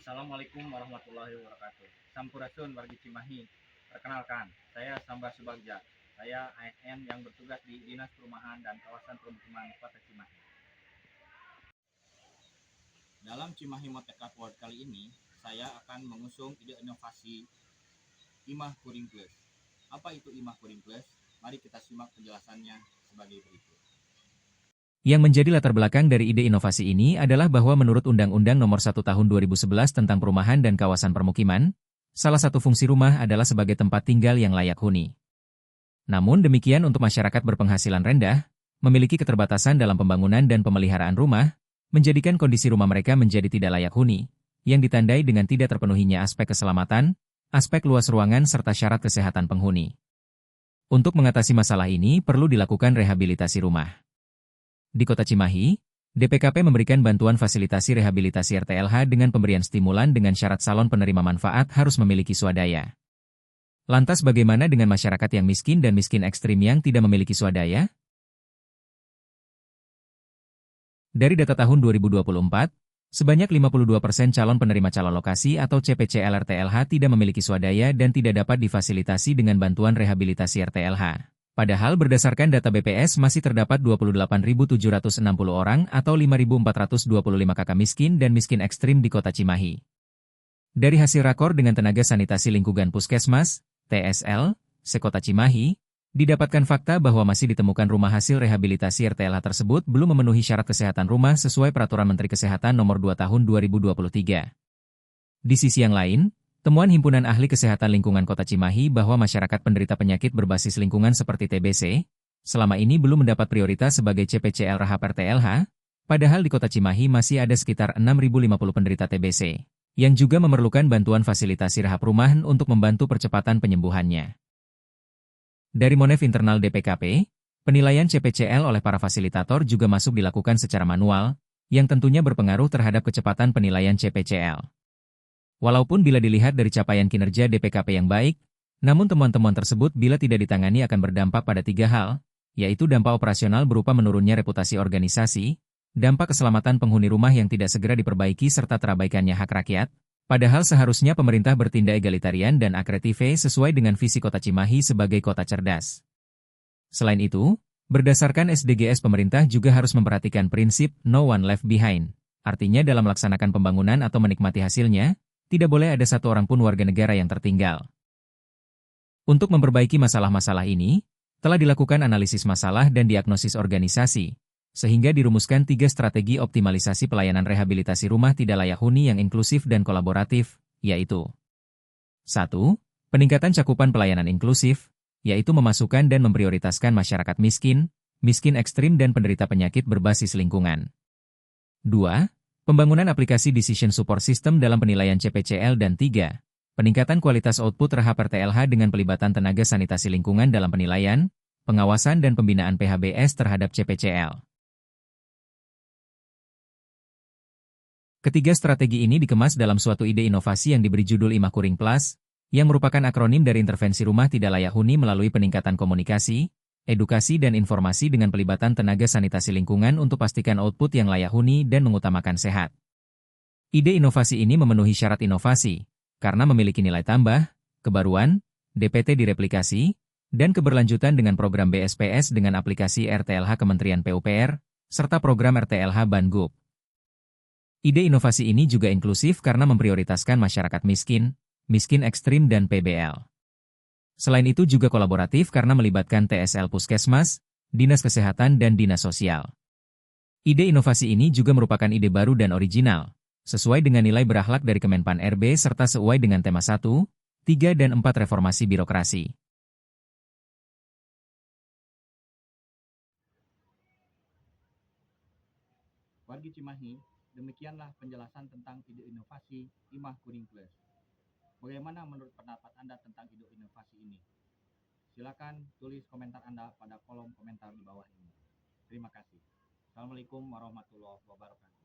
Assalamualaikum warahmatullahi wabarakatuh. Sampurasun wargi Cimahi. Perkenalkan, saya Samba Subagja. Saya ASN yang bertugas di Dinas Perumahan dan Kawasan Permukiman Kota Cimahi. Dalam Cimahi Merdeka Award kali ini, saya akan mengusung ide inovasi Imah Kuring Plus. Apa itu Imah Kuring Plus? Mari kita simak penjelasannya sebagai berikut. Yang menjadi latar belakang dari ide inovasi ini adalah bahwa menurut Undang-Undang Nomor 1 Tahun 2011 tentang Perumahan dan Kawasan Permukiman, salah satu fungsi rumah adalah sebagai tempat tinggal yang layak huni. Namun demikian untuk masyarakat berpenghasilan rendah, memiliki keterbatasan dalam pembangunan dan pemeliharaan rumah, menjadikan kondisi rumah mereka menjadi tidak layak huni, yang ditandai dengan tidak terpenuhinya aspek keselamatan, aspek luas ruangan serta syarat kesehatan penghuni. Untuk mengatasi masalah ini perlu dilakukan rehabilitasi rumah. Di Kota Cimahi, DPKP memberikan bantuan fasilitasi rehabilitasi RTLH dengan pemberian stimulan dengan syarat salon penerima manfaat harus memiliki swadaya. Lantas bagaimana dengan masyarakat yang miskin dan miskin ekstrim yang tidak memiliki swadaya? Dari data tahun 2024, sebanyak 52% calon penerima calon lokasi atau CPCL RTLH tidak memiliki swadaya dan tidak dapat difasilitasi dengan bantuan rehabilitasi RTLH. Padahal berdasarkan data BPS masih terdapat 28.760 orang atau 5.425 kakak miskin dan miskin ekstrim di Kota Cimahi. Dari hasil rakor dengan tenaga sanitasi lingkungan Puskesmas, TSL, sekota Cimahi, didapatkan fakta bahwa masih ditemukan rumah hasil rehabilitasi RTLH tersebut belum memenuhi syarat kesehatan rumah sesuai Peraturan Menteri Kesehatan Nomor 2 Tahun 2023. Di sisi yang lain, temuan Himpunan Ahli Kesehatan Lingkungan Kota Cimahi bahwa masyarakat penderita penyakit berbasis lingkungan seperti TBC, selama ini belum mendapat prioritas sebagai CPCL Rahap RTLH, padahal di Kota Cimahi masih ada sekitar 6.050 penderita TBC, yang juga memerlukan bantuan fasilitasi rahap rumahan untuk membantu percepatan penyembuhannya. Dari Monef internal DPKP, penilaian CPCL oleh para fasilitator juga masuk dilakukan secara manual, yang tentunya berpengaruh terhadap kecepatan penilaian CPCL. Walaupun bila dilihat dari capaian kinerja DPKP yang baik, namun temuan-temuan tersebut bila tidak ditangani akan berdampak pada 3 hal, yaitu dampak operasional berupa menurunnya reputasi organisasi, dampak keselamatan penghuni rumah yang tidak segera diperbaiki serta terabaikannya hak rakyat, padahal seharusnya pemerintah bertindak egalitarian dan akretive sesuai dengan visi Kota Cimahi sebagai kota cerdas. Selain itu, berdasarkan SDGs pemerintah juga harus memperhatikan prinsip no one left behind, artinya dalam melaksanakan pembangunan atau menikmati hasilnya, tidak boleh ada satu orang pun warga negara yang tertinggal. Untuk memperbaiki masalah-masalah ini, telah dilakukan analisis masalah dan diagnosis organisasi, sehingga dirumuskan 3 strategi optimalisasi pelayanan rehabilitasi rumah tidak layak huni yang inklusif dan kolaboratif, yaitu 1. Peningkatan cakupan pelayanan inklusif, yaitu memasukkan dan memprioritaskan masyarakat miskin, miskin ekstrim dan penderita penyakit berbasis lingkungan. 2. Pembangunan aplikasi Decision Support System dalam penilaian CPCL dan 3. Peningkatan kualitas output Rahap RTLH dengan pelibatan tenaga sanitasi lingkungan dalam penilaian, pengawasan dan pembinaan PHBS terhadap CPCL. Ketiga strategi ini dikemas dalam suatu ide inovasi yang diberi judul Imah Kuring Plus, yang merupakan akronim dari intervensi rumah tidak layak huni melalui peningkatan komunikasi, edukasi dan informasi dengan pelibatan tenaga sanitasi lingkungan untuk pastikan output yang layak huni dan mengutamakan sehat. Ide inovasi ini memenuhi syarat inovasi, karena memiliki nilai tambah, kebaruan, DPT direplikasi, dan keberlanjutan dengan program BSPS dengan aplikasi RTLH Kementerian PUPR, serta program RTLH Banggup. Ide inovasi ini juga inklusif karena memprioritaskan masyarakat miskin, miskin ekstrim dan PBL. Selain itu juga kolaboratif karena melibatkan TSL Puskesmas, Dinas Kesehatan dan Dinas Sosial. Ide inovasi ini juga merupakan ide baru dan original, sesuai dengan nilai berakhlak dari Kemenpan RB serta sesuai dengan tema 1, 3 dan 4 reformasi birokrasi. Wargi Cimahi, demikianlah penjelasan tentang ide inovasi Imah Kuring Plus. Bagaimana menurut pendapat Anda tentang ide inovasi ini? Silakan tulis komentar Anda pada kolom komentar di bawah ini. Terima kasih. Assalamualaikum warahmatullahi wabarakatuh.